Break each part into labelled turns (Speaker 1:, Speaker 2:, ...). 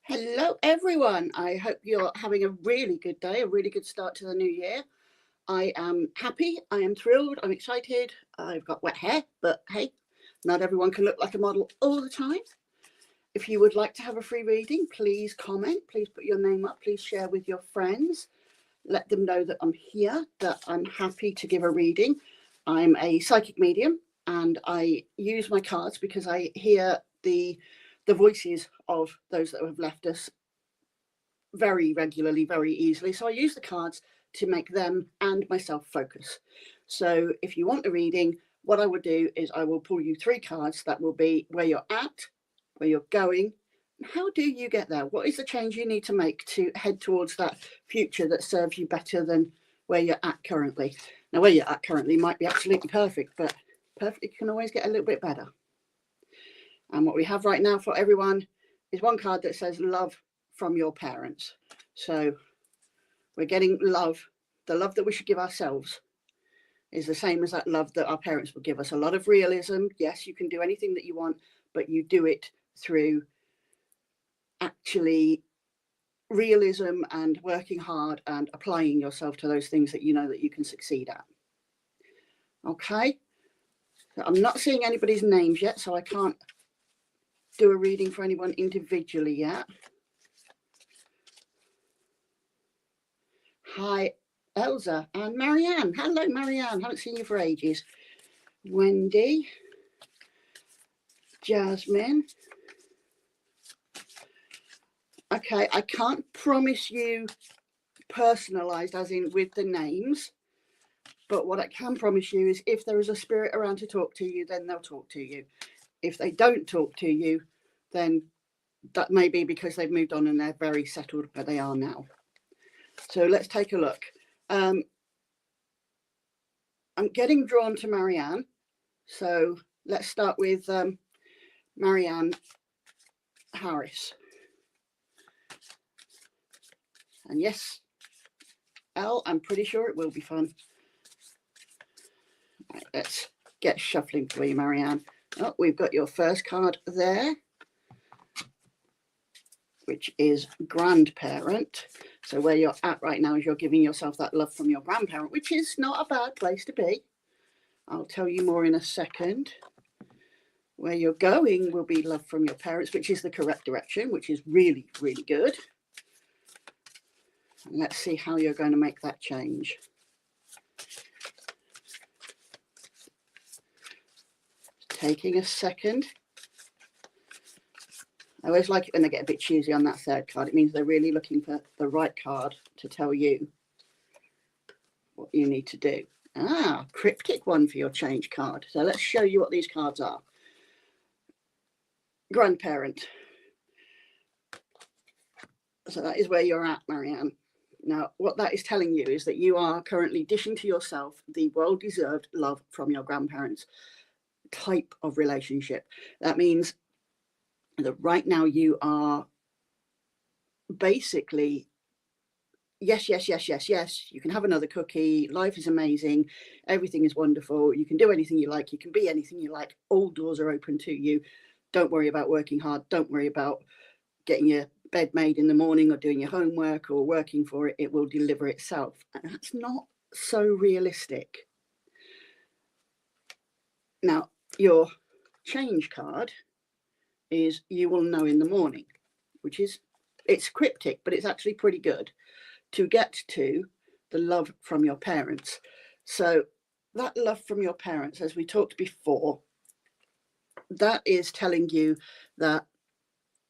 Speaker 1: Hello, everyone. I hope you're having a really good day, a really good start to the new year. I am happy. I am thrilled. I'm excited. I've got wet hair, but hey, not everyone can look like a model all the time. If you would like to have a free reading, please comment. Please put your name up. Please share with your friends. Let them know that I'm here, that I'm happy to give a reading. I'm a psychic medium and I use my cards because I hear the voices of those that have left us very regularly, very easily. So I use the cards to make them and myself focus. So if you want a reading, what I would do is I will pull you 3 cards that will be where you're at, where you're going, how do you get there? What is the change you need to make to head towards that future that serves you better than where you're at currently? Now, where you're at currently might be absolutely perfect, but perfect can always get a little bit better. And what we have right now for everyone is one card that says love from your parents. So we're getting love. The love that we should give ourselves is the same as that love that our parents would give us. A lot of realism. Yes, you can do anything that you want, but you do it through actually realism and working hard and applying yourself to those things that you know that you can succeed at. Okay, I'm not seeing anybody's names yet, so I can't do a reading for anyone individually yet. Hi, Elsa and Marianne. Hello, Marianne. Haven't seen you for ages. Wendy, Jasmine. Okay, I can't promise you personalised as in with the names, but what I can promise you is if there is a spirit around to talk to you, then they'll talk to you. If they don't talk to you, then that may be because they've moved on and they're very settled where they are now. So let's take a look. I'm getting drawn to Marianne. So let's start with Marianne Harris. And yes, Elle, I'm pretty sure it will be fun. Right, let's get shuffling for you, Marianne. Oh, we've got your first card there, which is grandparent. So where you're at right now is you're giving yourself that love from your grandparent, which is not a bad place to be. I'll tell you more in a second. Where you're going will be love from your parents, which is the correct direction, which is really, really good. And let's see how you're going to make that change. Taking a second. I always like it when they get a bit choosy on that third card. It means they're really looking for the right card to tell you what you need to do. Ah, cryptic one for your change card. So let's show you what these cards are. Grandparent. So that is where you're at, Marianne. Now, what that is telling you is that you are currently dishing to yourself the well-deserved love from your grandparents type of relationship. That means that right now you are basically, yes, yes, yes, yes, yes, you can have another cookie, life is amazing, everything is wonderful, you can do anything you like, you can be anything you like, all doors are open to you. Don't worry about working hard, don't worry about getting your bed made in the morning or doing your homework or working for it, it will deliver itself. And that's not so realistic. Now, your change card is you will know in the morning, which is, it's cryptic, but it's actually pretty good to get to the love from your parents. So that love from your parents, as we talked before, that is telling you that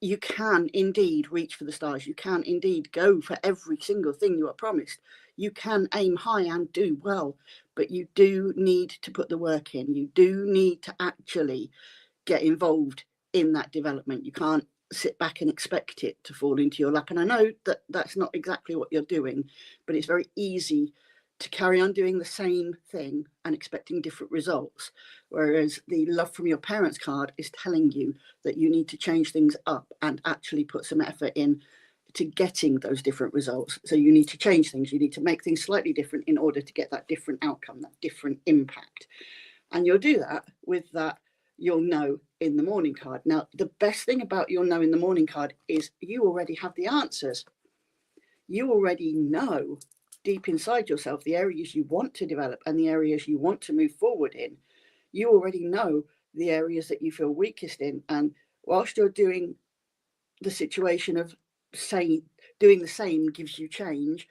Speaker 1: you can indeed reach for the stars. You can indeed go for every single thing you are promised. You can aim high and do well, but you do need to put the work in. You do need to actually get involved in that development. You can't sit back and expect it to fall into your lap. And I know that that's not exactly what you're doing, but it's very easy to carry on doing the same thing and expecting different results. Whereas the love from your parents card is telling you that you need to change things up and actually put some effort in to getting those different results. So you need to change things. You need to make things slightly different in order to get that different outcome, that different impact. And you'll do that with that you'll know in the morning card. Now, the best thing about you'll know in the morning card is you already have the answers. You already know deep inside yourself the areas you want to develop and the areas you want to move forward in. You already know the areas that you feel weakest in. And whilst you're doing the situation of saying doing the same gives you change,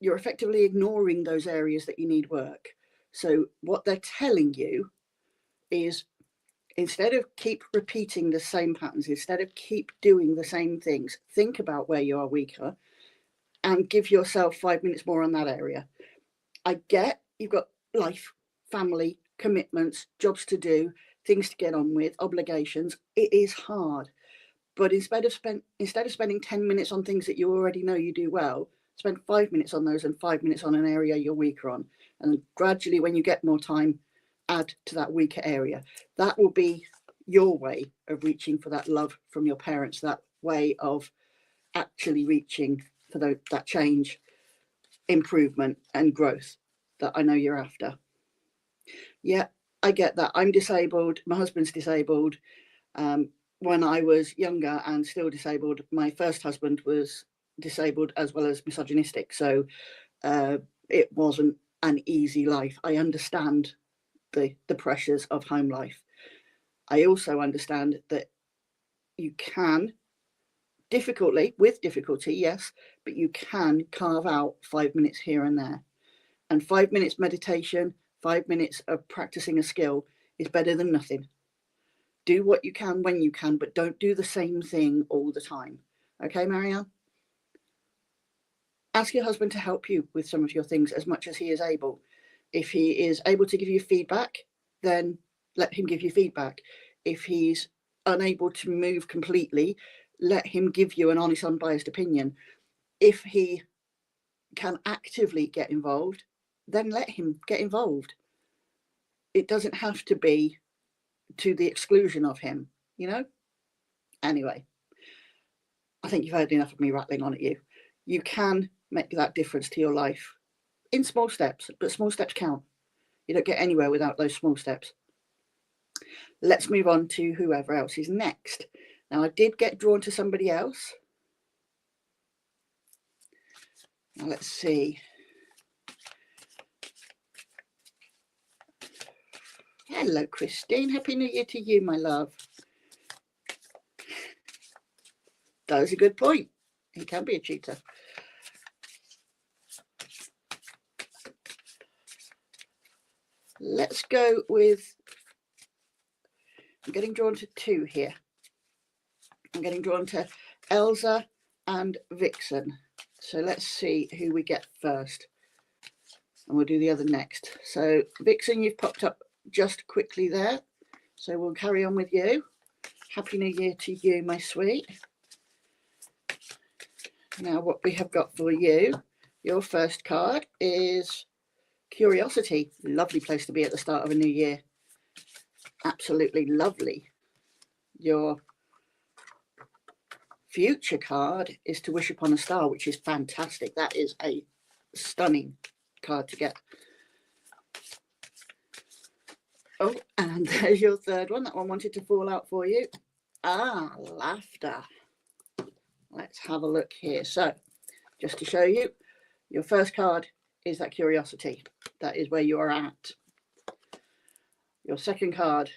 Speaker 1: you're effectively ignoring those areas that you need work. So what they're telling you is, instead of keep repeating the same patterns, instead of keep doing the same things, think about where you are weaker and give yourself 5 minutes more on that area. I get you've got life, family, commitments, jobs to do, things to get on with, obligations. It is hard. But instead of spending 10 minutes on things that you already know you do well, spend 5 minutes on those and 5 minutes on an area you're weaker on. And gradually, when you get more time, add to that weaker area. That will be your way of reaching for that love from your parents, that way of actually reaching for that change, improvement and growth that I know you're after. Yeah, I get that. I'm disabled. My husband's disabled. When I was younger and still disabled, my first husband was disabled as well as misogynistic. So it wasn't an easy life. I understand the pressures of home life. I also understand that you can, with difficulty, yes, but you can carve out 5 minutes here and there. And 5 minutes meditation, 5 minutes of practicing a skill is better than nothing. Do what you can when you can, but don't do the same thing all the time. Okay, Marianne? Ask your husband to help you with some of your things as much as he is able. If he is able to give you feedback, then let him give you feedback. If he's unable to move completely, let him give you an honest, unbiased opinion. If he can actively get involved, then let him get involved. It doesn't have to be to the exclusion of him, you know? Anyway, I think you've heard enough of me rattling on at you. You can make that difference to your life in small steps, but small steps count. You don't get anywhere without those small steps. Let's move on to whoever else is next. Now, I did get drawn to somebody else. Now, let's see. Hello, Christine. Happy New Year to you, my love. That was a good point. He can be a cheater. Let's go with, I'm getting drawn to two here. I'm getting drawn to Elsa and Vixen. So let's see who we get first. And we'll do the other next. So Vixen, you've popped up just quickly there. So we'll carry on with you. Happy New Year to you, my sweet. Now what we have got for you, your first card is Curiosity. Lovely place to be at the start of a new year. Absolutely lovely. Your future card is To Wish Upon a Star, which is fantastic. That is a stunning card to get. Oh, and there's your third one. That one wanted to fall out for you. Ah, Laughter. Let's have a look here. So, just to show you, your first card is that Curiosity. That is where you are at. Your second card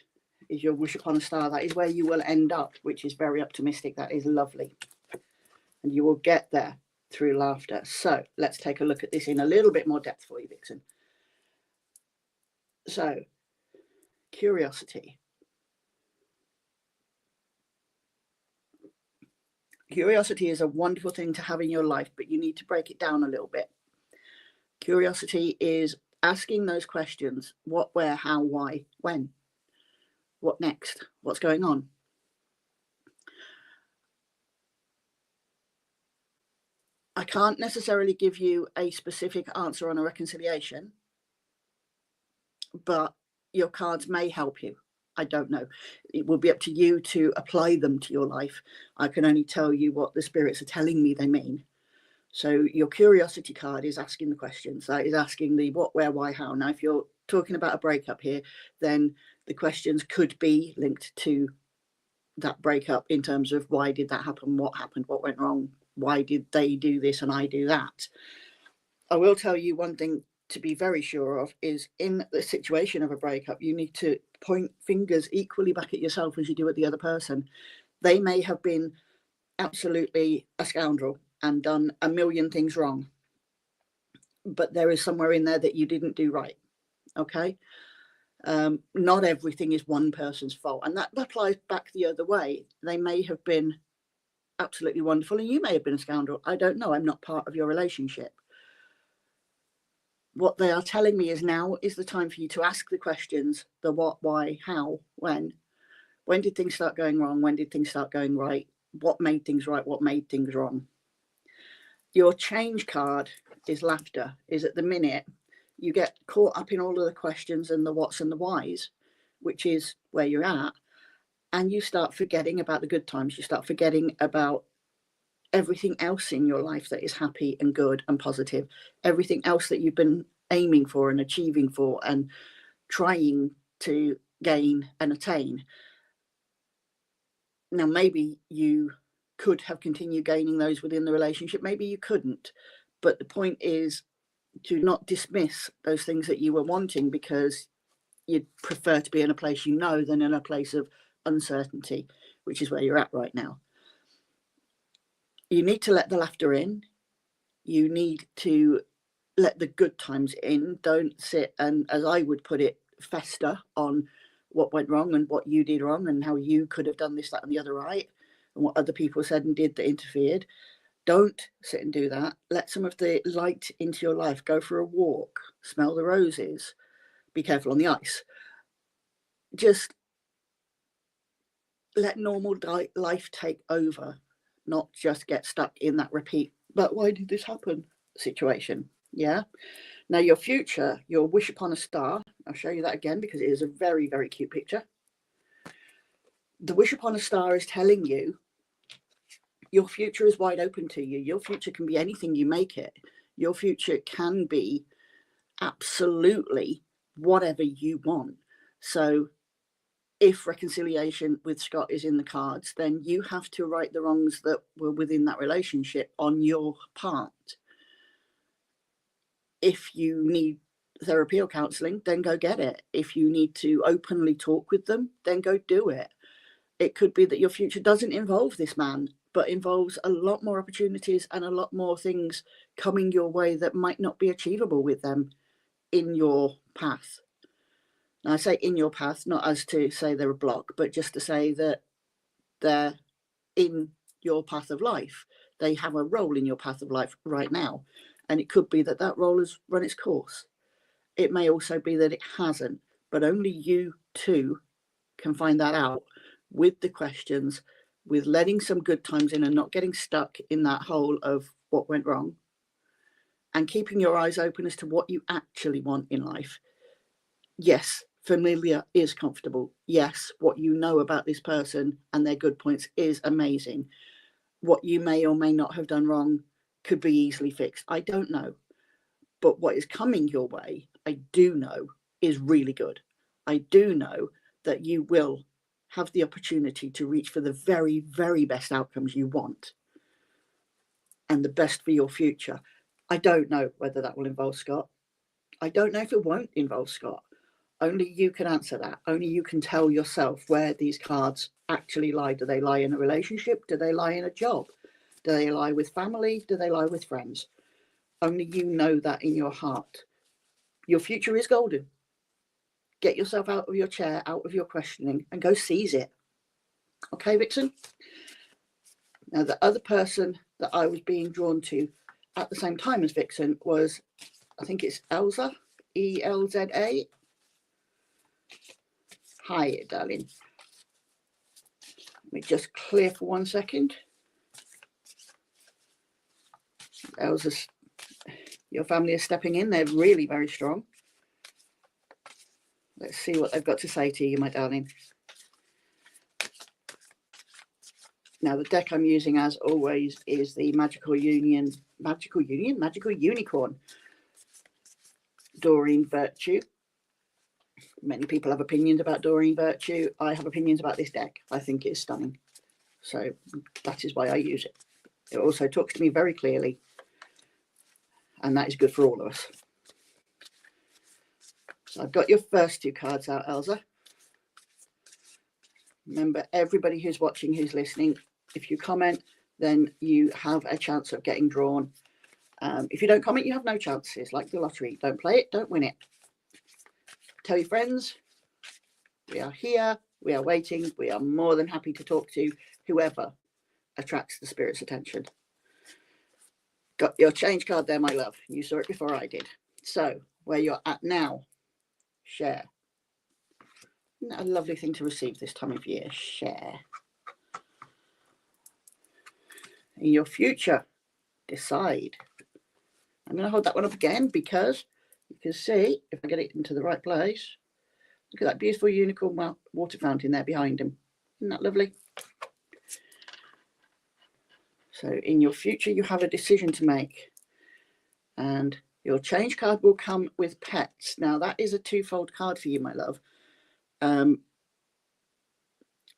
Speaker 1: is your Wish Upon a Star. That is where you will end up, which is very optimistic. That is lovely. And you will get there through laughter. So, let's take a look at this in a little bit more depth for you, Vixen. So, Curiosity. Curiosity is a wonderful thing to have in your life, but you need to break it down a little bit. Curiosity is asking those questions: what, where, how, why, when, what next, what's going on. I can't necessarily give you a specific answer on a reconciliation, but your cards may help you. I don't know. It will be up to you to apply them to your life. I can only tell you what the spirits are telling me they mean. So your Curiosity card is asking the questions. That is asking the what, where, why, how. Now, if you're talking about a breakup here, then the questions could be linked to that breakup in terms of why did that happen, what happened, what went wrong, why did they do this and I do that. I will tell you one thing to be very sure of is in the situation of a breakup, you need to point fingers equally back at yourself as you do at the other person. They may have been absolutely a scoundrel and done a million things wrong, but there is somewhere in there that you didn't do right. Okay. Not everything is one person's fault, and that applies back the other way. They may have been absolutely wonderful and you may have been a scoundrel. I don't know. I'm not part of your relationship. What they are telling me is now is the time for you to ask the questions, the what, why, how, when did things start going wrong, when did things start going right, what made things right, what made things wrong. Your change card is laughter, is at the minute you get caught up in all of the questions and the whats and the whys, which is where you're at, and you start forgetting about the good times. You start forgetting about everything else in your life that is happy and good and positive, everything else that you've been aiming for and achieving for and trying to gain and attain. Now, maybe you could have continued gaining those within the relationship, maybe you couldn't, but the point is to not dismiss those things that you were wanting because you'd prefer to be in a place you know than in a place of uncertainty, which is where you're at right now. You need to let the laughter in. You need to let the good times in. Don't sit and, as I would put it, fester on what went wrong and what you did wrong and how you could have done this, that and the other right, and what other people said and did that interfered. Don't sit and do that. Let some of the light into your life. Go for a walk, smell the roses, be careful on the ice. Just let normal life take over, not just get stuck in that repeat, but why did this happen situation. Yeah. Now your future, your wish upon a star, I'll show you that again because it is a very, very cute picture. The wish upon a star is telling you your future is wide open to you. Your future can be anything you make it. Your future can be absolutely whatever you want. So if reconciliation with Scott is in the cards, then you have to right the wrongs that were within that relationship on your part. If you need therapy or counselling, then go get it. If you need to openly talk with them, then go do it. It could be that your future doesn't involve this man, but involves a lot more opportunities and a lot more things coming your way that might not be achievable with them in your path. Now, I say in your path, not as to say they're a block, but just to say that they're in your path of life. They have a role in your path of life right now. And it could be that that role has run its course. It may also be that it hasn't, but only you two can find that out with the questions, with letting some good times in and not getting stuck in that hole of what went wrong, and keeping your eyes open as to what you actually want in life. Yes, familiar is comfortable. Yes, what you know about this person and their good points is amazing. What you may or may not have done wrong could be easily fixed. I don't know. But what is coming your way, I do know, is really good. I do know that you will have the opportunity to reach for the very, very best outcomes you want and the best for your future. I don't know whether that will involve Scott. I don't know if it won't involve Scott. Only you can answer that. Only you can tell yourself where these cards actually lie. Do they lie in a relationship? Do they lie in a job? Do they lie with family? Do they lie with friends? Only you know that in your heart. Your future is golden. Get yourself out of your chair, out of your questioning, and go seize it. Okay, Vixen? Now, the other person that I was being drawn to at the same time as Vixen was, I think it's Elza, E-L-Z-A. Hi, darling. Let me just clear for 1 second. Elza's, your family is stepping in. They're really very strong. Let's see what they've got to say to you, my darling. Now, the deck I'm using, as always, is the Magical Unicorn, Doreen Virtue. Many people have opinions about Doreen Virtue. I have opinions about this deck. I think it's stunning. So that is why I use it. It also talks to me very clearly, and that is good for all of us. So I've got your first 2 cards out, Elsa. Remember, everybody who's watching, who's listening, if you comment, then you have a chance of getting drawn. If you don't comment, you have no chances, like the lottery. Don't play it, don't win it. Tell your friends, we are here, we are waiting, we are more than happy to talk to whoever attracts the spirit's attention. Got your change card there, my love. You saw it before I did. So, where you're at now, share. Isn't that a lovely thing to receive this time of year? Share. In your future, decide. I'm going to hold that one up again because you can see, if I get it into the right place, look at that beautiful unicorn water fountain there behind him. Isn't that lovely? So in your future, you have a decision to make. And your change card will come with pets. Now, that is a 2-fold card for you, my love.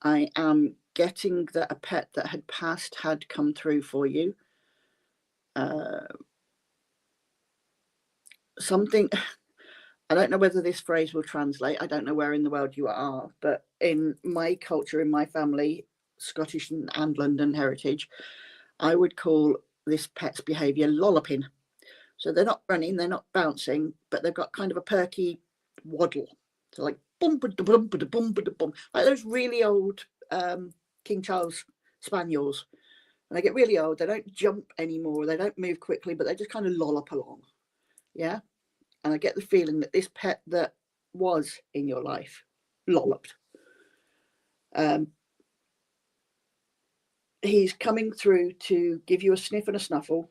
Speaker 1: I am getting that a pet that had passed had come through for you. Something, I don't know whether this phrase will translate. I don't know where in the world you are, but in my culture, in my family, Scottish and London heritage, I would call this pet's behaviour lolloping. So they're not running, they're not bouncing, but they've got kind of a perky waddle. So like bum ba da bum ba da bum ba da bum, like those really old King Charles spaniels. And they get really old, they don't jump anymore, they don't move quickly, but they just kind of lollop along. Yeah. And I get the feeling that this pet that was in your life lolloped. He's coming through to give you a sniff and a snuffle.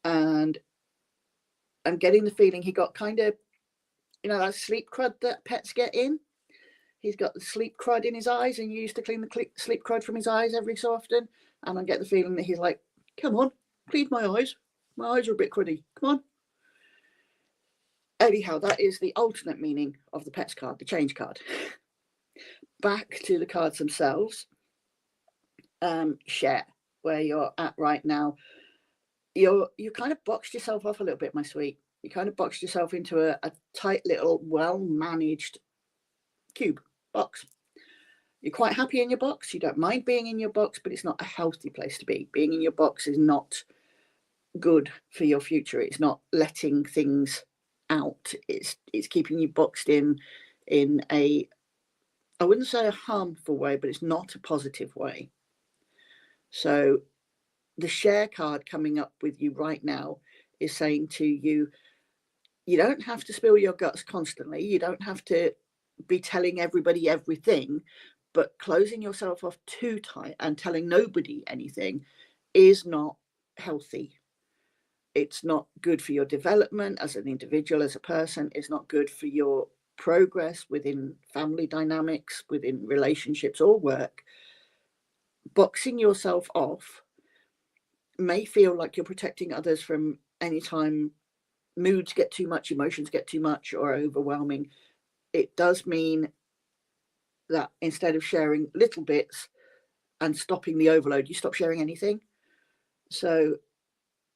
Speaker 1: And I'm getting the feeling he got kind of, you know, that sleep crud that pets get in. He's got the sleep crud in his eyes, and you used to clean the sleep crud from his eyes every so often. And I get the feeling that he's like, come on, clean my eyes. My eyes are a bit cruddy. Come on. Anyhow, that is the alternate meaning of the pets card, the change card. Back to the cards themselves. Share, where you're at right now. You kind of boxed yourself off a little bit, my sweet. You kind of boxed yourself into a tight little, well-managed cube box. You're quite happy in your box. You don't mind being in your box, but it's not a healthy place to be. Being in your box is not good for your future. It's not letting things out. It's keeping you boxed in a, I wouldn't say a harmful way, but it's not a positive way. So the share card coming up with you right now is saying to you, you don't have to spill your guts constantly. You don't have to be telling everybody everything, but closing yourself off too tight and telling nobody anything is not healthy. It's not good for your development as an individual, as a person. It's not good for your progress within family dynamics, within relationships or work. Boxing yourself off may feel like you're protecting others from any time moods get too much, emotions get too much or overwhelming. It does mean that instead of sharing little bits and stopping the overload, you stop sharing anything. So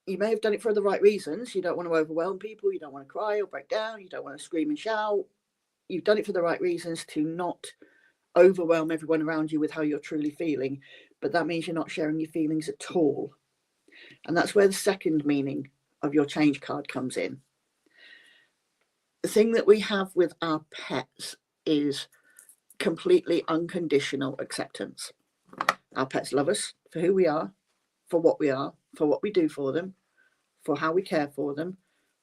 Speaker 1: you may have done it for the right reasons. You don't want to overwhelm people. You don't want to cry or break down. You don't want to scream and shout. You've done it for the right reasons to not overwhelm everyone around you with how you're truly feeling. But that means you're not sharing your feelings at all. And that's where the second meaning of your change card comes in. The thing that we have with our pets is completely unconditional acceptance. Our pets love us for who we are, for what we do for them, for how we care for them,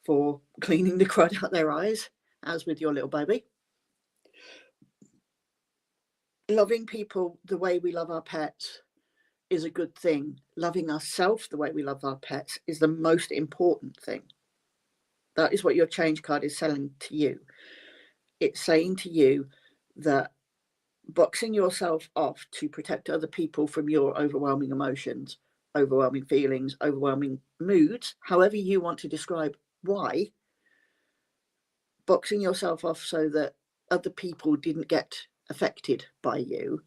Speaker 1: for cleaning the crud out their eyes, as with your little baby. Loving people the way we love our pets is a good thing. Loving ourselves the way we love our pets is the most important thing. That is what your change card is selling to you. It's saying to you that boxing yourself off to protect other people from your overwhelming emotions, overwhelming feelings, overwhelming moods, however you want to describe why, boxing yourself off so that other people didn't get affected by you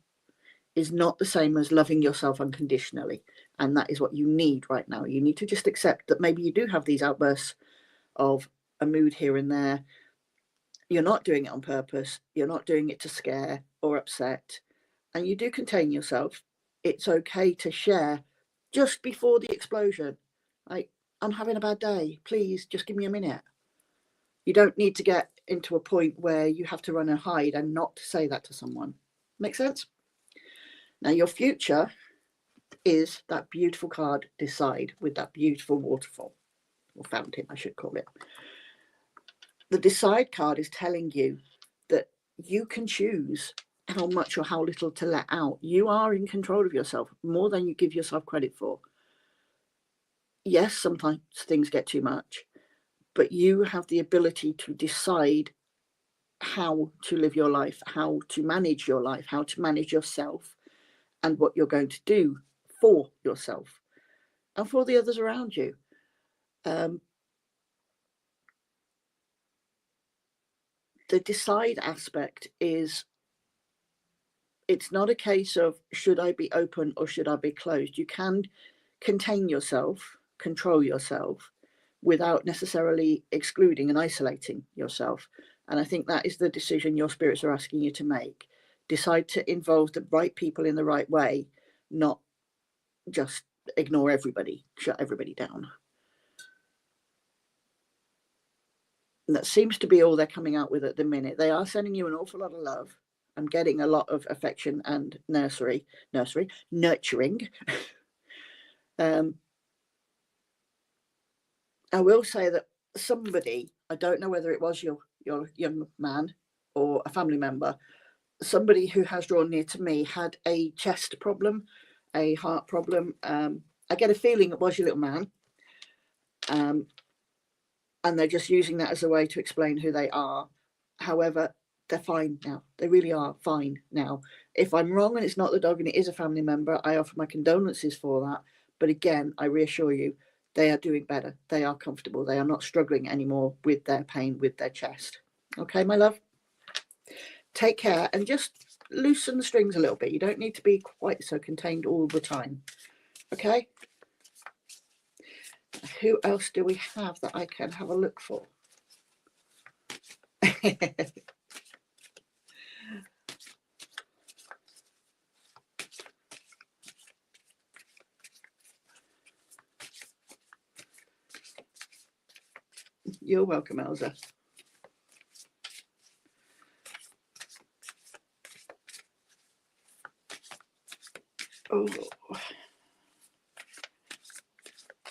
Speaker 1: is not the same as loving yourself unconditionally. And that is what you need right now. You need to just accept that maybe you do have these outbursts of a mood here and there. You're not doing it on purpose. You're not doing it to scare or upset. And you do contain yourself. It's okay to share just before the explosion. Like, I'm having a bad day. Please just give me a minute. You don't need to get into a point where you have to run and hide and not say that to someone. Make sense? Now, your future is that beautiful card, Decide, with that beautiful waterfall, or fountain, I should call it. The Decide card is telling you that you can choose how much or how little to let out. You are in control of yourself more than you give yourself credit for. Yes, sometimes things get too much, but you have the ability to decide how to live your life, how to manage your life, how to manage yourself, and what you're going to do for yourself and for the others around you. The decide aspect is, it's not a case of should I be open or should I be closed. You can contain yourself, control yourself, without necessarily excluding and isolating yourself. And I think that is the decision your spirits are asking you to make. Decide to involve the right people in the right way, not just ignore everybody, shut everybody down. And that seems to be all they're coming out with at the minute. They are sending you an awful lot of love. I'm getting a lot of affection and nurturing. I will say that somebody, I don't know whether it was your young man or a family member, somebody who has drawn near to me had a chest problem, a heart problem. I get a feeling it was your little man. And they're just using that as a way to explain who they are. However, they're fine now. They really are fine now. If I'm wrong and it's not the dog and it is a family member, I offer my condolences for that. But again, I reassure you, they are doing better. They are comfortable. They are not struggling anymore with their pain, with their chest. Okay, my love? Take care and just loosen the strings a little bit. You don't need to be quite so contained all the time. Okay? Who else do we have that I can have a look for? You're welcome, Elsa. Oh,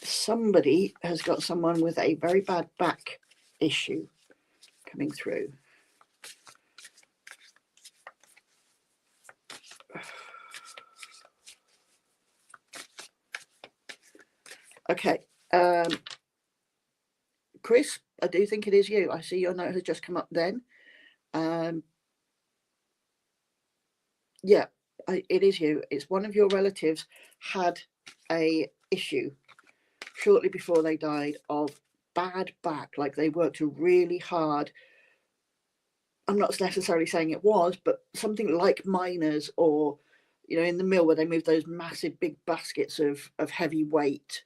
Speaker 1: somebody has got someone with a very bad back issue coming through. Okay, Chris, I do think it is you. I see your note has just come up then. Yeah, it is you. It's one of your relatives had a issue shortly before they died of bad back, like they worked really hard. I'm not necessarily saying it was, but something like miners or, you know, in the mill where they move those massive big baskets of heavy weight.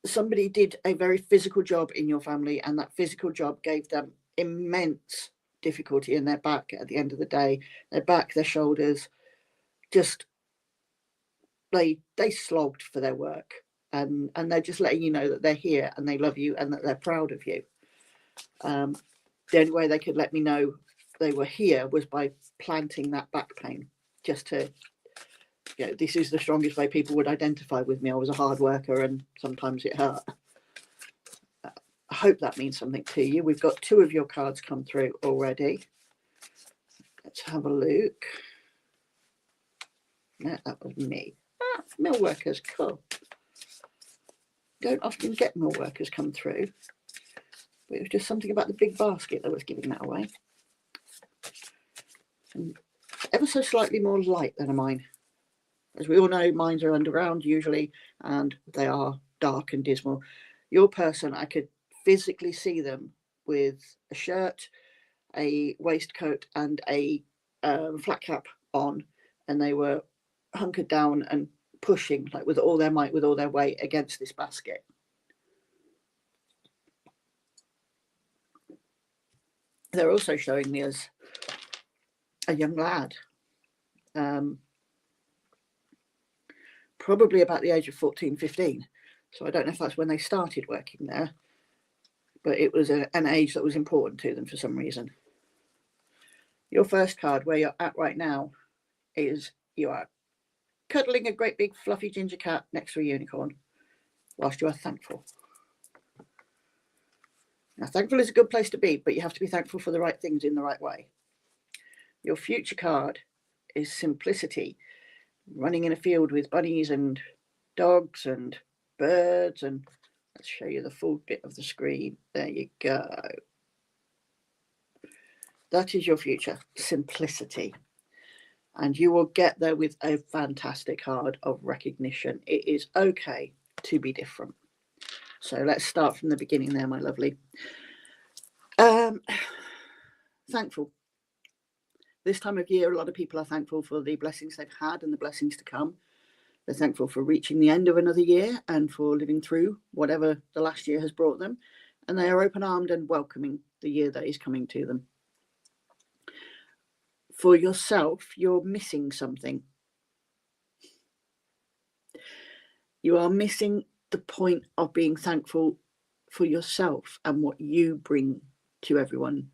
Speaker 1: Somebody did a very physical job in your family, and that physical job gave them immense difficulty in their back at the end of the day. Their back, their shoulders, just they slogged for their work. And they're just letting you know that they're here and they love you and that they're proud of you. The only way they could let me know they were here was by planting that back pain, just to, you know, this is the strongest way people would identify with me. I was a hard worker and sometimes it hurt. I hope that means something to you. We've got 2 of your cards come through already. Let's have a look. No, that was me. Ah, mill workers, cool. Don't often get mill workers come through, but it was just something about the big basket that was giving that away. And ever so slightly more light than a mine. As we all know, mines are underground usually, and they are dark and dismal. Your person, I could physically see them with a shirt, a waistcoat and a flat cap on, and they were hunkered down and pushing like with all their might, with all their weight against this basket. They're also showing me as a young lad, probably about the age of 14, 15. So I don't know if that's when they started working there, but it was an age that was important to them for some reason. Your first card, where you're at right now, is you are cuddling a great big fluffy ginger cat next to a unicorn whilst you are thankful. Now, thankful is a good place to be, but you have to be thankful for the right things in the right way. Your future card is simplicity, running in a field with bunnies and dogs and birds, and let's show you the full bit of the screen. There you go. That is your future, simplicity. And you will get there with a fantastic card of recognition. It is okay to be different. So let's start from the beginning there, my lovely. Thankful. This time of year, a lot of people are thankful for the blessings they've had and the blessings to come. They're thankful for reaching the end of another year and for living through whatever the last year has brought them. And they are open-armed and welcoming the year that is coming to them. For yourself, you're missing something. You are missing the point of being thankful for yourself and what you bring to everyone.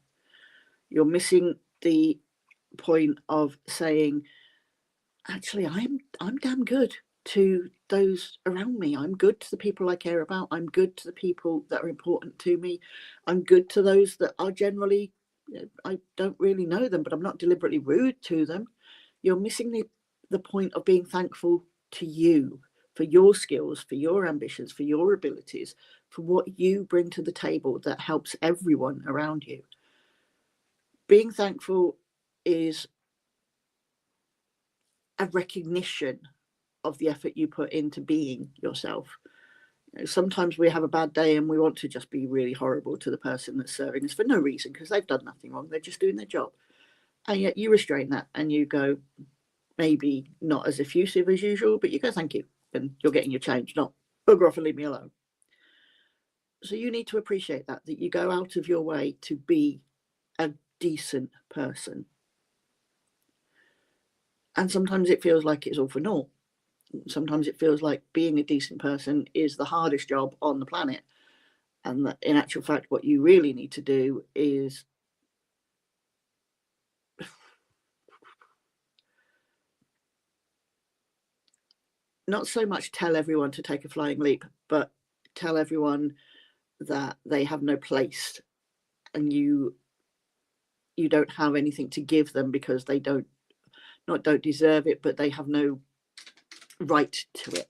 Speaker 1: You're missing the point of saying, actually, I'm damn good to those around me. I'm good to the people I care about. I'm good to the people that are important to me. I'm good to those that are generally, I don't really know them, but I'm not deliberately rude to them. You're missing the point of being thankful to you, for your skills, for your ambitions, for your abilities, for what you bring to the table that helps everyone around you. Being thankful is a recognition of the effort you put into being yourself. Sometimes we have a bad day and we want to just be really horrible to the person that's serving us for no reason, because they've done nothing wrong. They're just doing their job. And yet you restrain that and you go, maybe not as effusive as usual, but you go, thank you. And you're getting your change, not bugger off and leave me alone. So you need to appreciate that you go out of your way to be a decent person. And sometimes it feels like it's all for naught. Sometimes it feels like being a decent person is the hardest job on the planet. And that in actual fact, what you really need to do is not so much tell everyone to take a flying leap, but tell everyone that they have no place and you don't have anything to give them because they don't deserve it, but they have no right to it.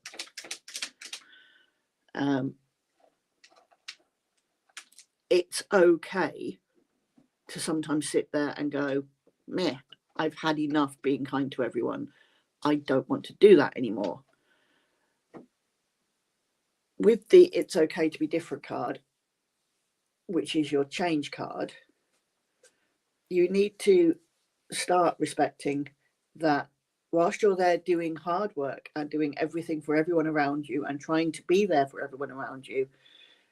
Speaker 1: It's okay to sometimes sit there and go, meh, I've had enough being kind to everyone. I don't want to do that anymore. With the It's Okay to Be Different card, which is your change card, you need to start respecting that whilst you're there doing hard work and doing everything for everyone around you and trying to be there for everyone around you,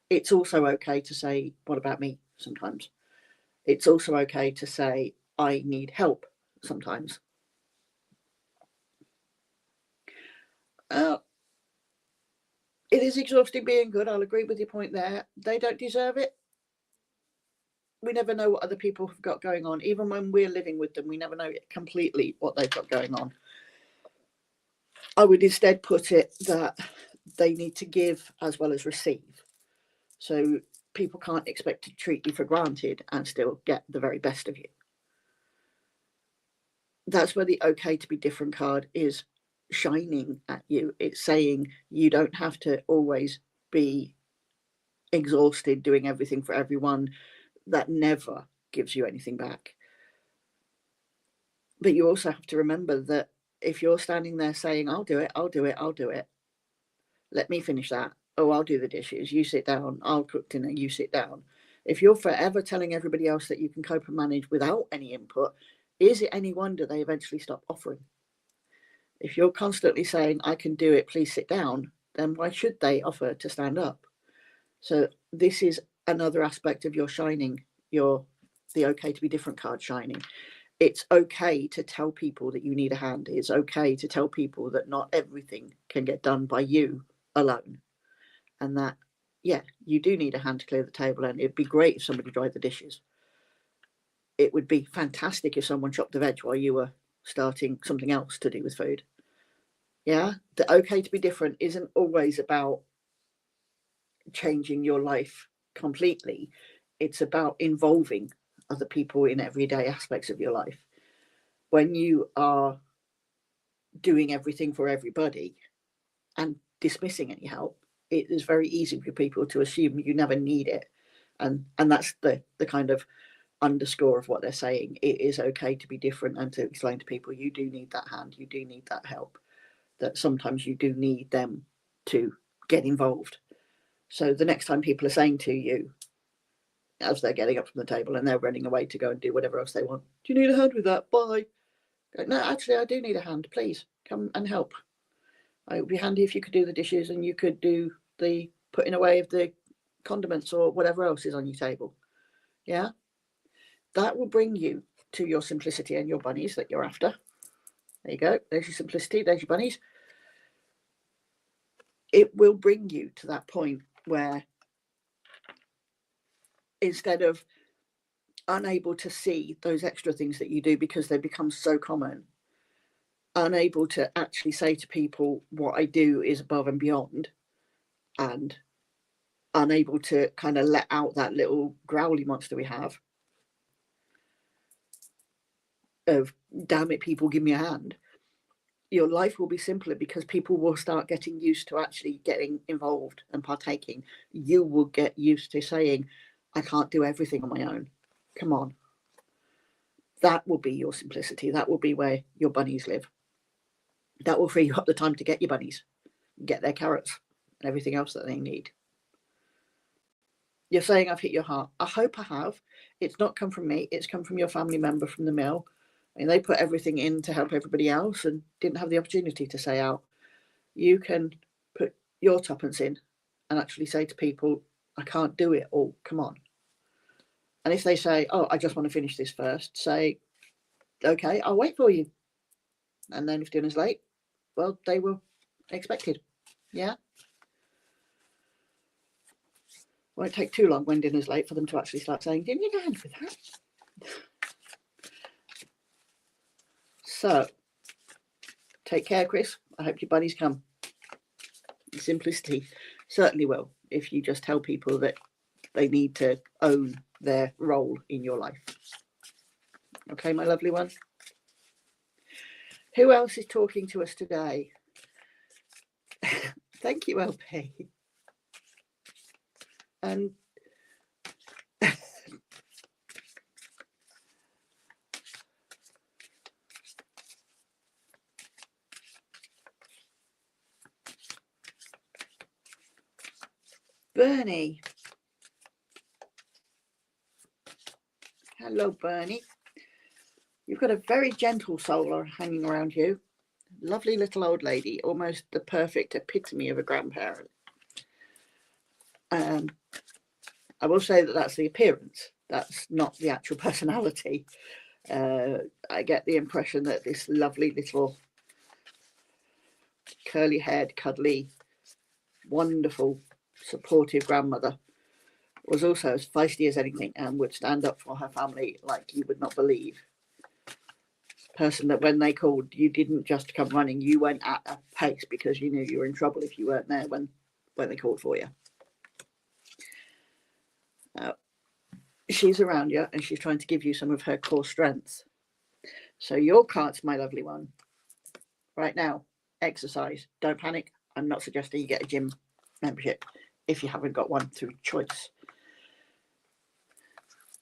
Speaker 1: it's also okay to say, what about me sometimes? It's also okay to say, I need help sometimes. It is exhausting being good. I'll agree with your point there. They don't deserve it. We never know what other people have got going on. Even when we're living with them, we never know completely what they've got going on. I would instead put it that they need to give as well as receive. So people can't expect to treat you for granted and still get the very best of you. That's where the Okay to Be Different card is shining at you. It's saying you don't have to always be exhausted doing everything for everyone. That never gives you anything back. But you also have to remember that if you're standing there saying, I'll do it, let me finish that. Oh, I'll do the dishes, you sit down, I'll cook dinner, you sit down. If you're forever telling everybody else that you can cope and manage without any input, is it any wonder they eventually stop offering? If you're constantly saying, I can do it, please sit down, then why should they offer to stand up? So this is another aspect of your shining, the okay to be different card shining. It's okay to tell people that you need a hand. It's okay to tell people that not everything can get done by you alone. And that, yeah, you do need a hand to clear the table. And it'd be great if somebody dried the dishes. It would be fantastic if someone chopped the veg while you were starting something else to do with food. Yeah, the okay to be different isn't always about changing your life completely. It's about involving other people in everyday aspects of your life. When you are doing everything for everybody and dismissing any help, it is very easy for people to assume you never need it. And that's the kind of underscore of what they're saying. It is okay to be different and to explain to people you do need that hand, you do need that help, that sometimes you do need them to get involved. So the next time people are saying to you, as they're getting up from the table and they're running away to go and do whatever else they want, do you need a hand with that? Bye. Go, no, actually, I do need a hand. Please come and help. It would be handy if you could do the dishes and you could do the putting away of the condiments or whatever else is on your table. Yeah, that will bring you to your simplicity and your bunnies that you're after. There you go. There's your simplicity. There's your bunnies. It will bring you to that point where instead of unable to see those extra things that you do because they become so common, unable to actually say to people what I do is above and beyond, and unable to kind of let out that little growly monster we have of, damn it, people, give me a hand. Your life will be simpler because people will start getting used to actually getting involved and partaking. You will get used to saying, I can't do everything on my own. Come on. That will be your simplicity. That will be where your bunnies live. That will free you up the time to get your bunnies, get their carrots and everything else that they need. You're saying I've hit your heart. I hope I have. It's not come from me. It's come from your family member from the mill. And they put everything in to help everybody else and didn't have the opportunity to say out. You can put your tuppence in and actually say to people, I can't do it all. Come on. And if they say, oh, I just want to finish this first, say, okay, I'll wait for you. And then if dinner's late, well, they were expected. Yeah. Won't take too long when dinner's late for them to actually start saying, do you need a hand with that? So, take care, Chris. I hope your bunnies come. Simplicity certainly will, if you just tell people that they need to own their role in your life. Okay, my lovely one. Who else is talking to us today? Thank you, LP. And Bernie. Hello, Bernie. You've got a very gentle soul hanging around you. Lovely little old lady, almost the perfect epitome of a grandparent. I will say that that's the appearance. That's not the actual personality. I get the impression that this lovely little curly-haired, cuddly, wonderful, supportive grandmother was also as feisty as anything and would stand up for her family like you would not believe. Person that when they called, you didn't just come running, you went at a pace because you knew you were in trouble if you weren't there when they called for you. She's around you and she's trying to give you some of her core strengths. So your cards, my lovely one, right now, exercise. Don't panic. I'm not suggesting you get a gym membership if you haven't got one through choice.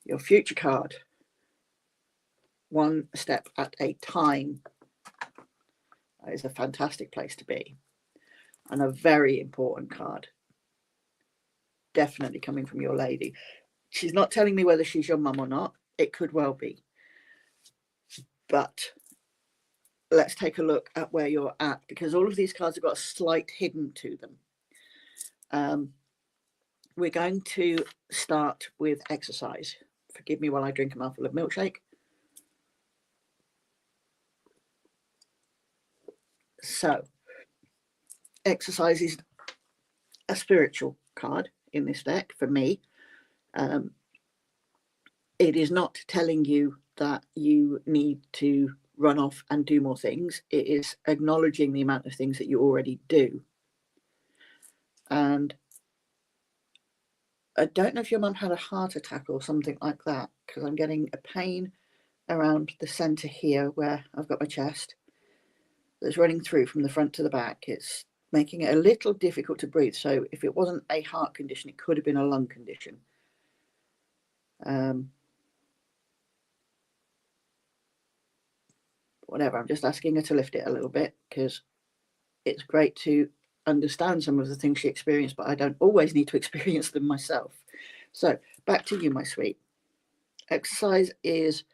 Speaker 1: Your future card, one step at a time. That is a fantastic place to be. And a very important card. Definitely coming from your lady. She's not telling me whether she's your mum or not. It could well be. But let's take a look at where you're at, because all of these cards have got a slight hidden to them. We're going to start with exercise. Forgive me while I drink a mouthful of milkshake. So, exercise is a spiritual card in this deck for me. It is not telling you that you need to run off and do more things. It is acknowledging the amount of things that you already do. And I don't know if your mum had a heart attack or something like that, because I'm getting a pain around the centre here where I've got my chest that's running through from the front to the back. It's making it a little difficult to breathe. So if it wasn't a heart condition, it could have been a lung condition. Whatever, I'm just asking her to lift it a little bit, because it's great to understand some of the things she experienced, but I don't always need to experience them myself. So back to you, my sweet. Exercise is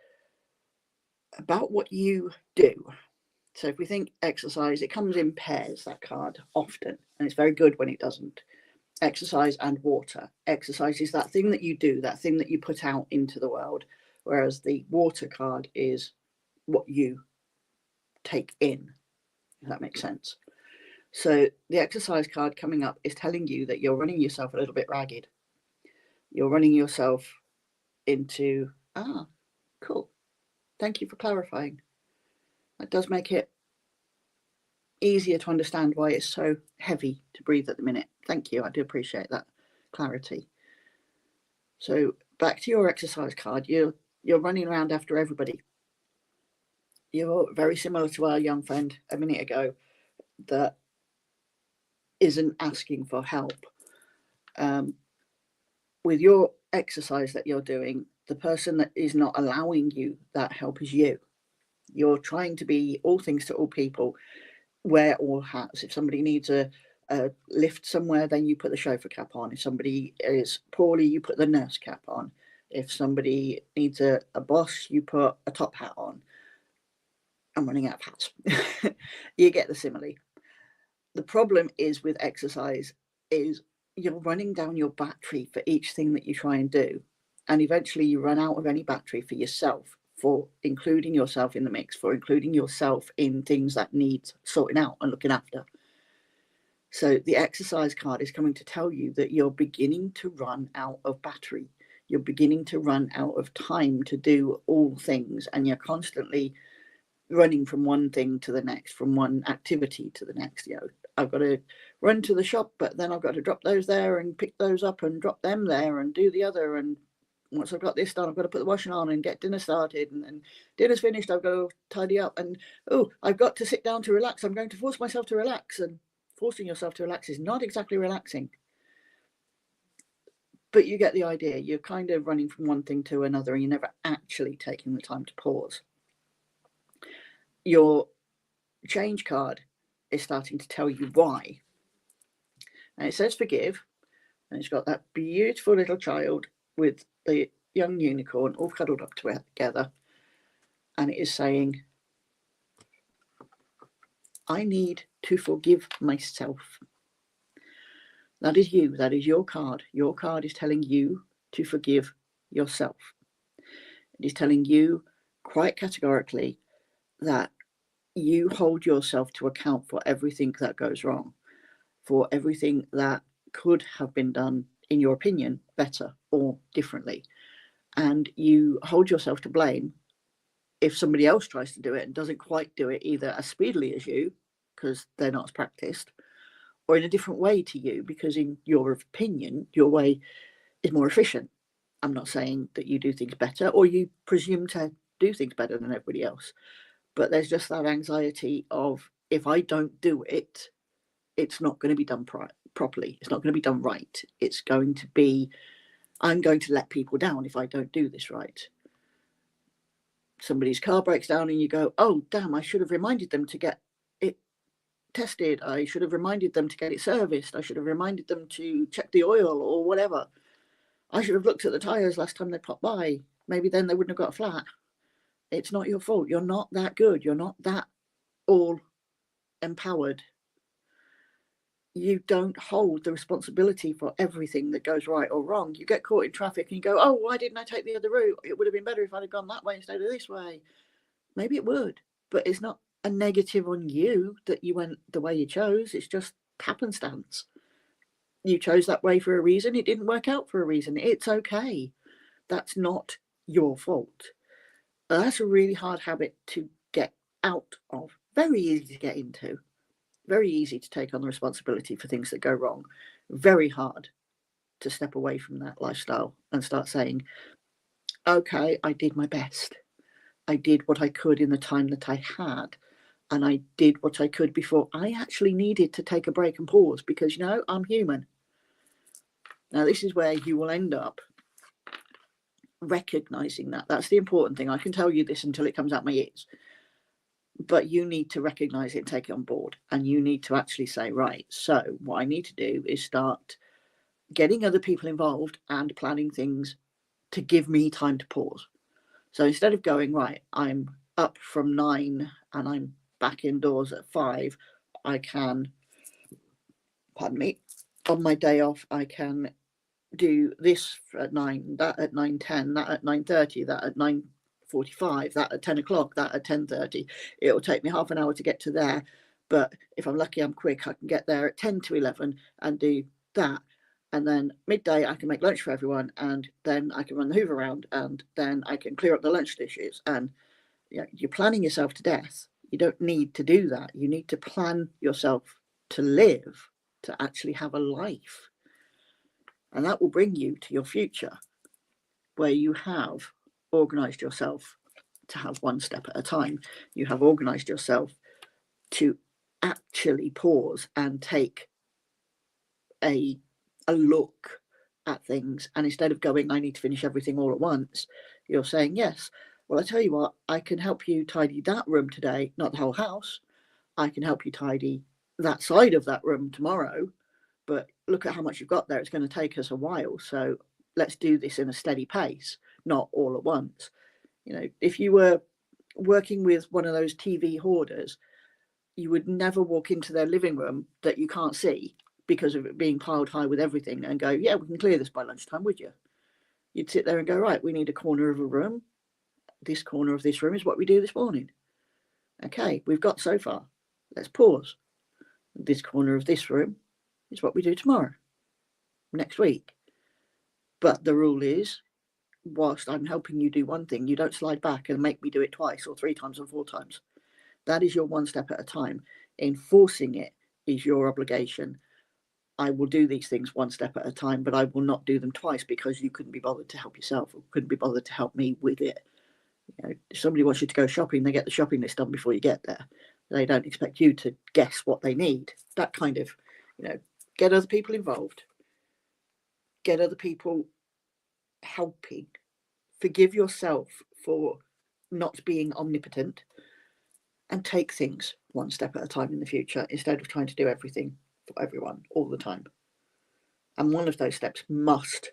Speaker 1: about what you do. So if we think exercise, it comes in pairs, that card, often, and it's very good when it doesn't. Exercise and water. Exercise is that thing that you do, that thing that you put out into the world, whereas the water card is what you take in, if that makes sense. So the exercise card coming up is telling you that you're running yourself a little bit ragged. You're running yourself into, cool. Thank you for clarifying. That does make it easier to understand why it's so heavy to breathe at the minute. Thank you. I do appreciate that clarity. So back to your exercise card. You're running around after everybody. You're very similar to our young friend a minute ago that isn't asking for help. With your exercise that you're doing, the person that is not allowing you that help is you. You're trying to be all things to all people, wear all hats. If somebody needs a lift somewhere, then you put the chauffeur cap on. If somebody is poorly, you put the nurse cap on. If somebody needs a boss, you put a top hat on. I'm running out of hats. You get the simile. The problem is with exercise is you're running down your battery for each thing that you try and do. And eventually you run out of any battery for yourself, for including yourself in the mix, for including yourself in things that need sorting out and looking after. So the exercise card is coming to tell you that you're beginning to run out of battery. You're beginning to run out of time to do all things, and you're constantly running from one thing to the next, from one activity to the next. You know, I've got to run to the shop, but then I've got to drop those there and pick those up and drop them there and do the other. And once I've got this done, I've got to put the washing on and get dinner started. And then dinner's finished, I've got to tidy up. And I've got to sit down to relax. I'm going to force myself to relax. And forcing yourself to relax is not exactly relaxing. But you get the idea. You're kind of running from one thing to another, and you're never actually taking the time to pause. Your change card is starting to tell you why. And it says forgive. And it's got that beautiful little child with the young unicorn all cuddled up together. And it is saying, I need to forgive myself. That is you. That is your card. Your card is telling you to forgive yourself. It is telling you quite categorically that you hold yourself to account for everything that goes wrong, for everything that could have been done, in your opinion, better or differently. And you hold yourself to blame if somebody else tries to do it and doesn't quite do it either as speedily as you, because they're not as practiced, or in a different way to you, because in your opinion, your way is more efficient. I'm not saying that you do things better or you presume to do things better than everybody else, but there's just that anxiety of, if I don't do it, it's not going to be done properly. It's not going to be done right. It's going to be, I'm going to let people down if I don't do this right. Somebody's car breaks down and you go, oh, damn, I should have reminded them to get it tested. I should have reminded them to get it serviced. I should have reminded them to check the oil or whatever. I should have looked at the tyres last time they popped by. Maybe then they wouldn't have got a flat. It's not your fault. You're not that good. You're not that all empowered. You don't hold the responsibility for everything that goes right or wrong. You get caught in traffic and you go, oh, why didn't I take the other route? It would have been better if I'd have gone that way instead of this way. Maybe it would, but it's not a negative on you that you went the way you chose. It's just happenstance. You chose that way for a reason. It didn't work out for a reason. It's okay. That's not your fault. That's a really hard habit to get out of. Very easy to get into. Very easy to take on the responsibility for things that go wrong. Very hard to step away from that lifestyle and start saying, okay, I did my best. I did what I could in the time that I had. And I did what I could before I actually needed to take a break and pause, because, you know, I'm human. Now, this is where you will end up recognizing that. That's the important thing. I can tell you this until it comes out my ears. But you need to recognize it and take it on board. And you need to actually say, right, so what I need to do is start getting other people involved and planning things to give me time to pause. So instead of going, right, I'm up from 9 and I'm back indoors at 5, I can, pardon me, on my day off, I can do this at 9, that at 9:10, that at 9:30, that at 9:45, that at 10 o'clock, that at 10:30. It will take me half an hour to get to there, but if I'm lucky, I'm quick, I can get there at 10 to 11 and do that. And then midday, I can make lunch for everyone, and then I can run the Hoover around, and then I can clear up the lunch dishes. And you know, you're planning yourself to death. You don't need to do that. You need to plan yourself to live, to actually have a life. And that will bring you to your future, where you have organized yourself to have one step at a time. You have organized yourself to actually pause and take a look at things. And instead of going, I need to finish everything all at once, you're saying, yes, well, I tell you what, I can help you tidy that room today, not the whole house. I can help you tidy that side of that room tomorrow. But look at how much you've got there. It's going to take us a while. So let's do this in a steady pace, not all at once. You know, if you were working with one of those TV hoarders, you would never walk into their living room that you can't see because of it being piled high with everything and go, yeah, we can clear this by lunchtime, would you? You'd sit there and go, right, we need a corner of a room. This corner of this room is what we do this morning. Okay, we've got so far. Let's pause. This corner of this room is what we do tomorrow, next week. But the rule is, whilst I'm helping you do one thing, you don't slide back and make me do it twice or 3 times or 4 times. That is your one step at a time. Enforcing it is your obligation. I will do these things one step at a time, but I will not do them twice because you couldn't be bothered to help yourself or couldn't be bothered to help me with it. You know, if somebody wants you to go shopping, they get the shopping list done before you get there. They don't expect you to guess what they need. That kind of, you know, get other people involved. Get other people helping. Forgive yourself for not being omnipotent and take things one step at a time in the future instead of trying to do everything for everyone all the time. And one of those steps must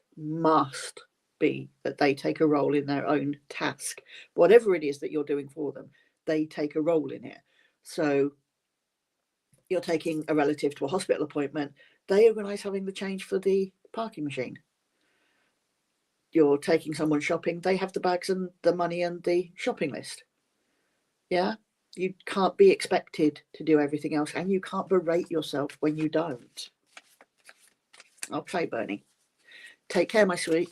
Speaker 1: be that they take a role in their own task. Whatever it is that you're doing for them, they take a role in it. So you're taking a relative to a hospital appointment, they organise having the change for the parking machine. You're taking someone shopping, they have the bags and the money and the shopping list. Yeah, you can't be expected to do everything else, and you can't berate yourself when you don't. Okay, Bernie. Take care, my sweet.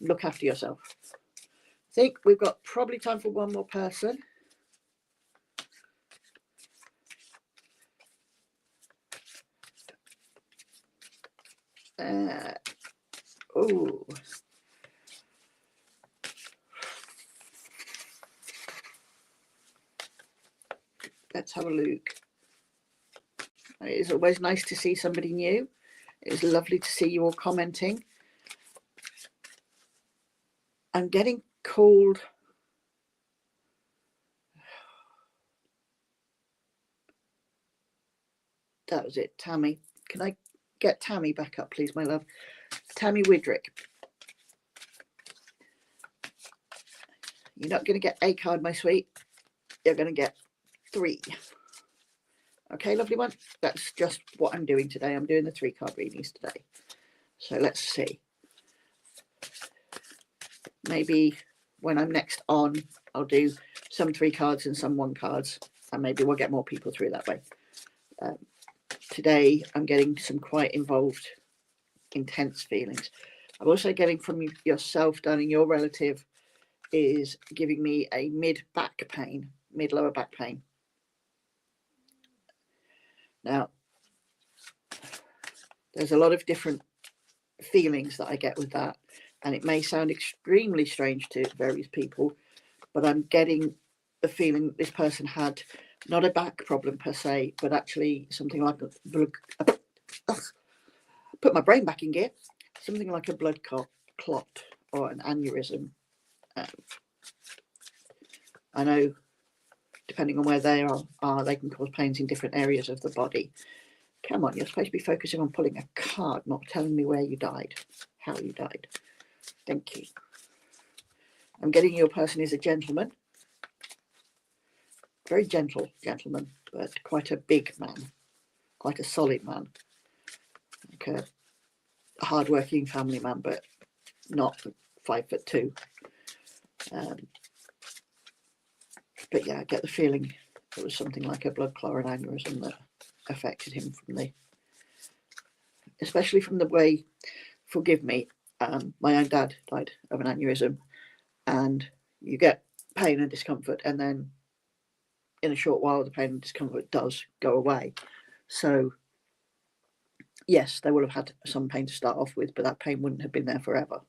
Speaker 1: Look after yourself. I think we've got probably time for one more person. Oh. Let's have a look. It's always nice to see somebody new. It's lovely to see you all commenting. I'm getting called. That was it, Tammy. Can I get Tammy back up, please, my love? Tammy Widrick. You're not going to get a card, my sweet. You're going to get 3. Okay, lovely one. That's just what I'm doing today. I'm doing the 3 card readings today. So let's see. Maybe when I'm next on, I'll do some 3 cards and some 1 cards, and maybe we'll get more people through that way. Today, I'm getting some quite involved, intense feelings. I'm also getting from yourself, darling, your relative is giving me a mid-back pain, mid-lower back pain. Now, there's a lot of different feelings that I get with that, and it may sound extremely strange to various people, but I'm getting the feeling this person had not a back problem per se, but actually something like put my brain back in gear, something like a blood clot or an aneurysm. I know, depending on where they are, they can cause pains in different areas of the body. Come on, you're supposed to be focusing on pulling a card, not telling me where you died, how you died. Thank you. I'm getting your person is a gentleman. Very gentle gentleman, but quite a big man. Quite a solid man. Like a hard-working family man, but not 5'2". But yeah, I get the feeling it was something like a blood clot or an aneurysm that affected him especially from the way, forgive me, my own dad died of an aneurysm, and you get pain and discomfort, and then in a short while the pain and discomfort does go away. So yes, they will have had some pain to start off with, but that pain wouldn't have been there forever.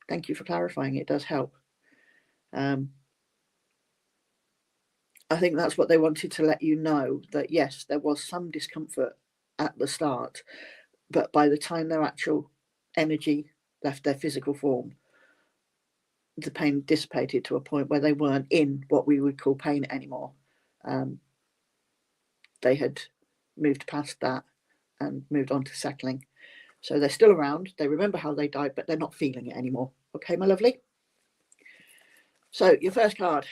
Speaker 1: Thank you for clarifying. It does help. I think that's what they wanted to let you know, that yes, there was some discomfort at the start, but by the time their actual energy left their physical form, the pain dissipated to a point where they weren't in what we would call pain anymore. They had moved past that and moved on to settling. So they're still around. They remember how they died, but they're not feeling it anymore. Okay, my lovely? So your first card.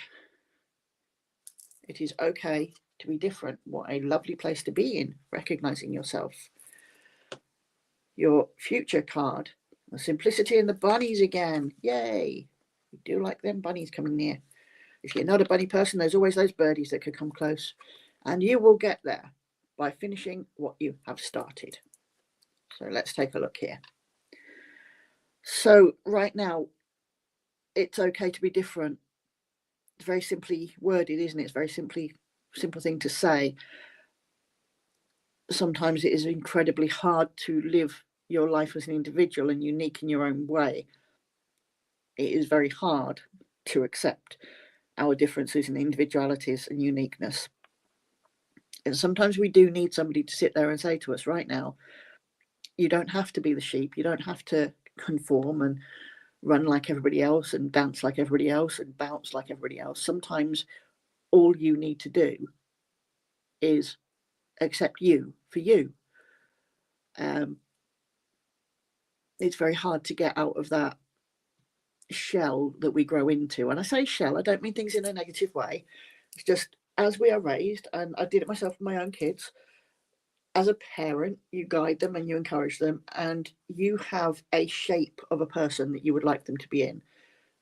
Speaker 1: It is okay to be different. What a lovely place to be in, recognizing yourself. Your future card, the simplicity and the bunnies again. Yay. We do like them bunnies coming near. If you're not a bunny person, there's always those birdies that could come close. And you will get there by finishing what you have started. So let's take a look here. So right now, it's okay to be different. It's very simply worded, isn't it? It's very simple thing to say. Sometimes it is incredibly hard to live your life as an individual and unique in your own way. It is very hard to accept our differences and individualities and uniqueness. And sometimes we do need somebody to sit there and say to us, right now, you don't have to be the sheep. You don't have to conform and run like everybody else and dance like everybody else and bounce like everybody else. Sometimes all you need to do is accept you for you. It's very hard to get out of that shell that we grow into. And I say shell, I don't mean things in a negative way. It's just as we are raised, and I did it myself with my own kids. As a parent, you guide them and you encourage them, and you have a shape of a person that you would like them to be in.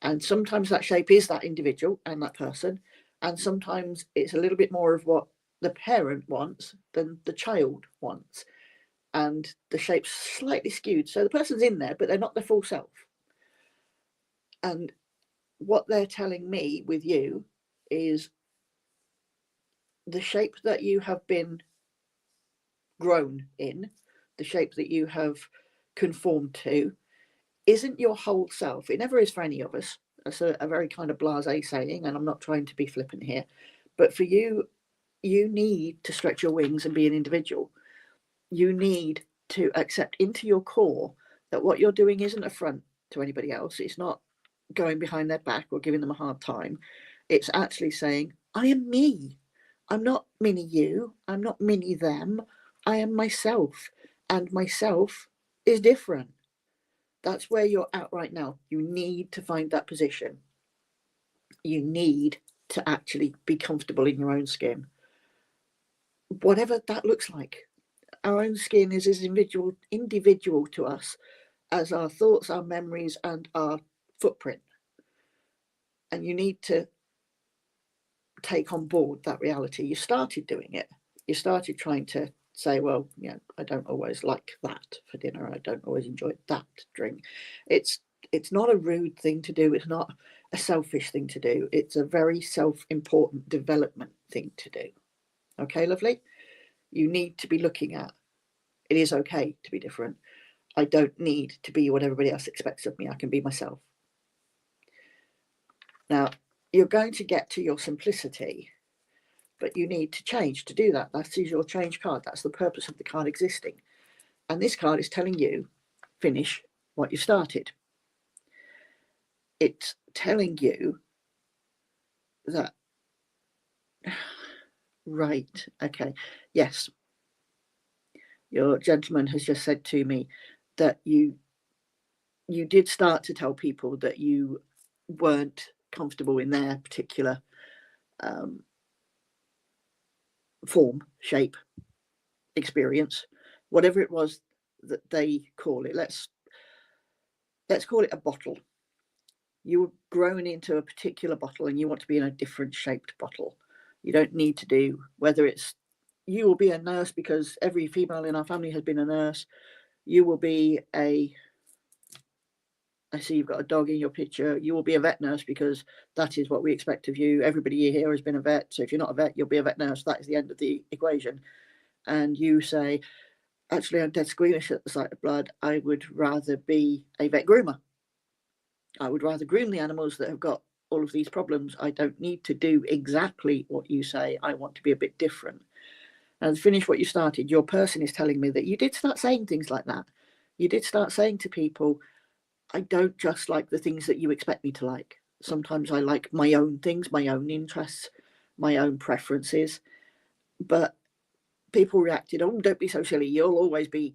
Speaker 1: And sometimes that shape is that individual and that person, and sometimes it's a little bit more of what the parent wants than the child wants, and the shape's slightly skewed, so the person's in there but they're not their full self. And what they're telling me with you is the shape that you have been grown in, the shape that you have conformed to, isn't your whole self. It never is for any of us. That's a very kind of blasé saying, and I'm not trying to be flippant here, but for you, you need to stretch your wings and be an individual. You need to accept into your core that what you're doing isn't a front to anybody else. It's not going behind their back or giving them a hard time. It's actually saying, I am me. I'm not mini you. I'm not mini them. I am myself, and myself is different. That's where you're at right now. You need to find that position. You need to actually be comfortable in your own skin, whatever that looks like. Our own skin is as individual to us as our thoughts, our memories, and our footprint. And you need to take on board that reality. You started doing it. You started trying to say, well, I don't always like that for dinner. I don't always enjoy that drink. It's not a rude thing to do. It's not a selfish thing to do. It's a very self-important development thing to do. Okay, lovely? You need to be looking at, it is okay to be different. I don't need to be what everybody else expects of me. I can be myself. Now, you're going to get to your simplicity, but you need to change to do that. That is your change card. That's the purpose of the card existing. And this card is telling you, finish what you started. It's telling you that, right, okay, yes, your gentleman has just said to me that you did start to tell people that you weren't comfortable in their particular form, shape, experience, whatever it was that they call it. Let's call it a bottle. You were grown into a particular bottle and you want to be in a different shaped bottle. You don't need to do, whether it's, you will be a nurse because every female in our family has been a nurse. You will be I see you've got a dog in your picture. You will be a vet nurse because that is what we expect of you. Everybody here has been a vet. So if you're not a vet, you'll be a vet nurse. That is the end of the equation. And you say, actually, I'm dead squeamish at the sight of blood. I would rather be a vet groomer. I would rather groom the animals that have got all of these problems. I don't need to do exactly what you say. I want to be a bit different. And finish what you started. Your person is telling me that you did start saying things like that. You did start saying to people, I don't just like the things that you expect me to like. Sometimes I like my own things, my own interests, my own preferences. But people reacted, oh, don't be so silly. You'll always be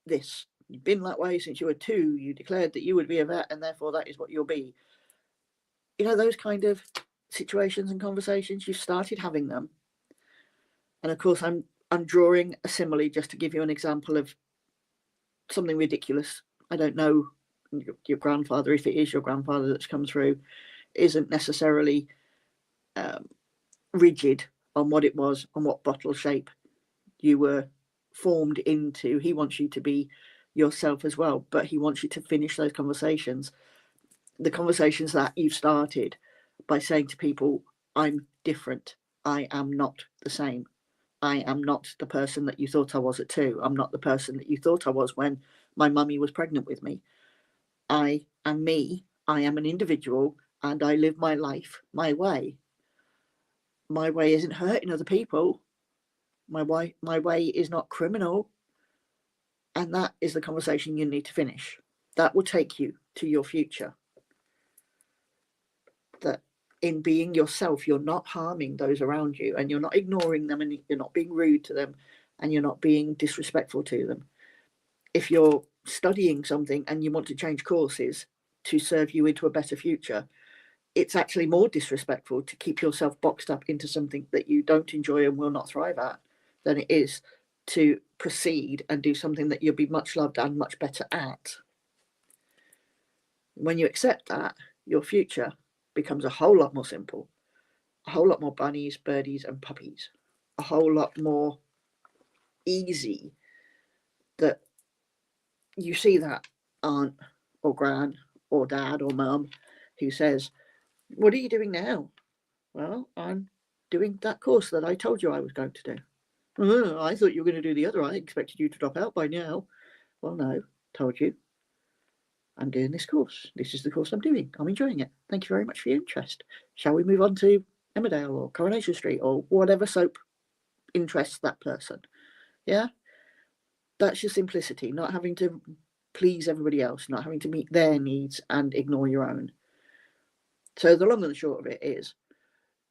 Speaker 1: this. You've been that way since you were 2. You declared that you would be a vet and therefore that is what you'll be. Those kind of situations and conversations, you've started having them. And of course, I'm drawing a simile just to give you an example of something ridiculous. I don't know, your grandfather, if it is your grandfather that's come through, isn't necessarily rigid on what it was, on what bottle shape you were formed into. He wants you to be yourself as well, but he wants you to finish those conversations, the conversations that you've started, by saying to people, I'm different. I am not the same. I am not the person that you thought I was at 2. I'm not the person that you thought I was when my mummy was pregnant with me. I am me. I am an individual and I live my life my way. My way isn't hurting other people. My way is not criminal. And that is the conversation you need to finish. That will take you to your future. That in being yourself, you're not harming those around you and you're not ignoring them and you're not being rude to them and you're not being disrespectful to them. If you're studying something and you want to change courses to serve you into a better future, it's actually more disrespectful to keep yourself boxed up into something that you don't enjoy and will not thrive at than it is to proceed and do something that you'll be much loved and much better at. When you accept that, your future becomes a whole lot more simple, a whole lot more bunnies, birdies and puppies, a whole lot more easy. That you see that aunt or gran or dad or mum who says, what are you doing now? Well, I'm doing that course that I told you I was going to do. Oh, I thought you were going to do the other. I expected you to drop out by now. Well, no, told you. I'm doing this course. This is the course I'm doing. I'm enjoying it. Thank you very much for your interest. Shall we move on to Emmerdale or Coronation Street or whatever soap interests that person? Yeah? That's your simplicity, not having to please everybody else, not having to meet their needs and ignore your own. So the long and the short of it is,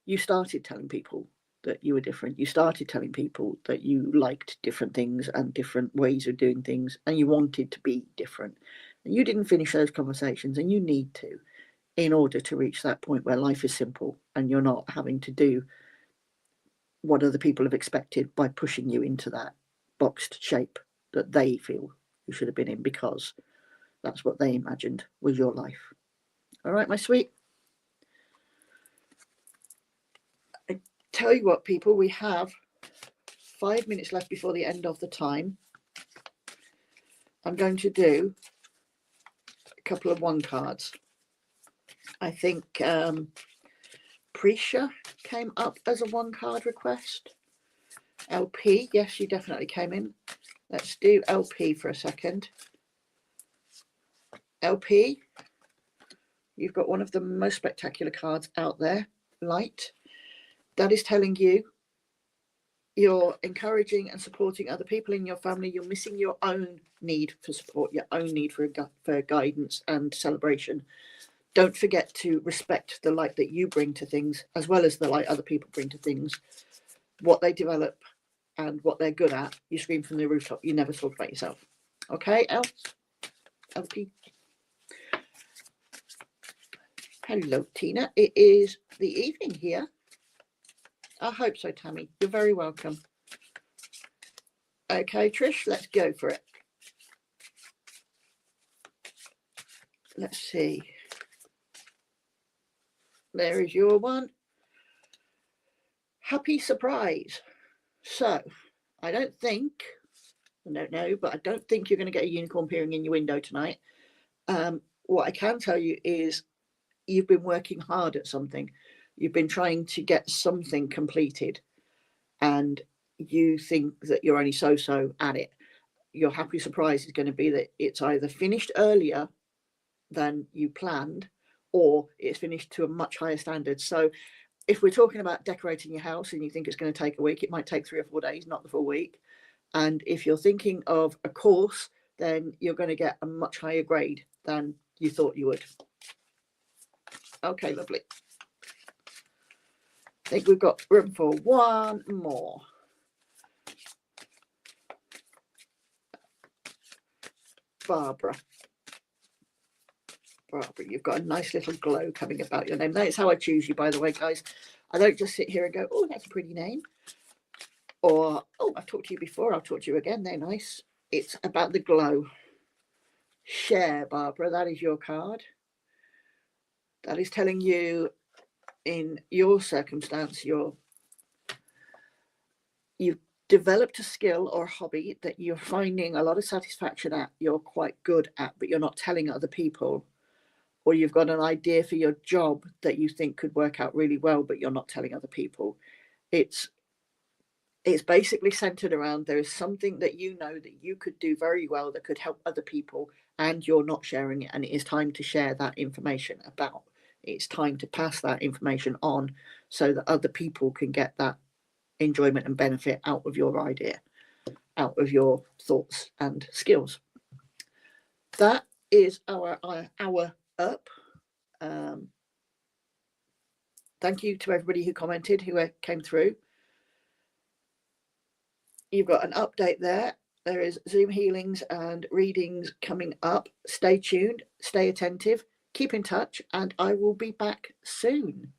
Speaker 1: you started telling people that you were different. You started telling people that you liked different things and different ways of doing things, and you wanted to be different. And you didn't finish those conversations, and you need to, in order to reach that point where life is simple and you're not having to do what other people have expected by pushing you into that boxed shape that they feel you should have been in, because that's what they imagined was your life. All right, my sweet. I tell you what, people, we have 5 minutes left before the end of the time. I'm going to do a couple of one cards. I think Prisha came up as a one card request. LP, yes, you definitely came in. Let's do LP for a second. LP, you've got one of the most spectacular cards out there, Light. That is telling you you're encouraging and supporting other people in your family. You're missing your own need for support, your own need for guidance and celebration. Don't forget to respect the light that you bring to things, as well as the light other people bring to things. What they develop and what they're good at, you scream from the rooftop. You never talk about yourself. Okay, LP. Hello, Tina. It is the evening here. I hope so, Tammy. You're very welcome. Okay, Trish, let's go for it. Let's see. There is your one. Happy surprise. So, I don't know, but I don't think you're going to get a unicorn peering in your window tonight. What I can tell you is you've been working hard at something. You've been trying to get something completed, and you think that you're only so at it. Your happy surprise is going to be that it's either finished earlier than you planned, or it's finished to a much higher standard. So if we're talking about decorating your house and you think it's going to take a week, it might take 3 or 4 days, not the full week. And if you're thinking of a course, then you're going to get a much higher grade than you thought you would. Okay, lovely. I think we've got room for one more. Barbara, you've got a nice little glow coming about your name. That is how I choose you, by the way, guys. I don't just sit here and go, oh, that's a pretty name. Or, oh, I've talked to you before, I'll talk to you again. They're nice. It's about the glow. Share, Barbara, that is your card. That is telling you, in your circumstance, you've developed a skill or a hobby that you're finding a lot of satisfaction at, you're quite good at, but you're not telling other people. Or you've got an idea for your job that you think could work out really well, but you're not telling other people. It's basically centered around, there is something that you know that you could do very well that could help other people, and you're not sharing it, and it is time to share that information about. It's time to pass that information on so that other people can get that enjoyment and benefit out of your idea, out of your thoughts and skills. That is our up. Thank you to everybody who commented, who came through. You've got an update there. There is Zoom healings and readings coming up. Stay tuned, stay attentive, keep in touch, and I will be back soon.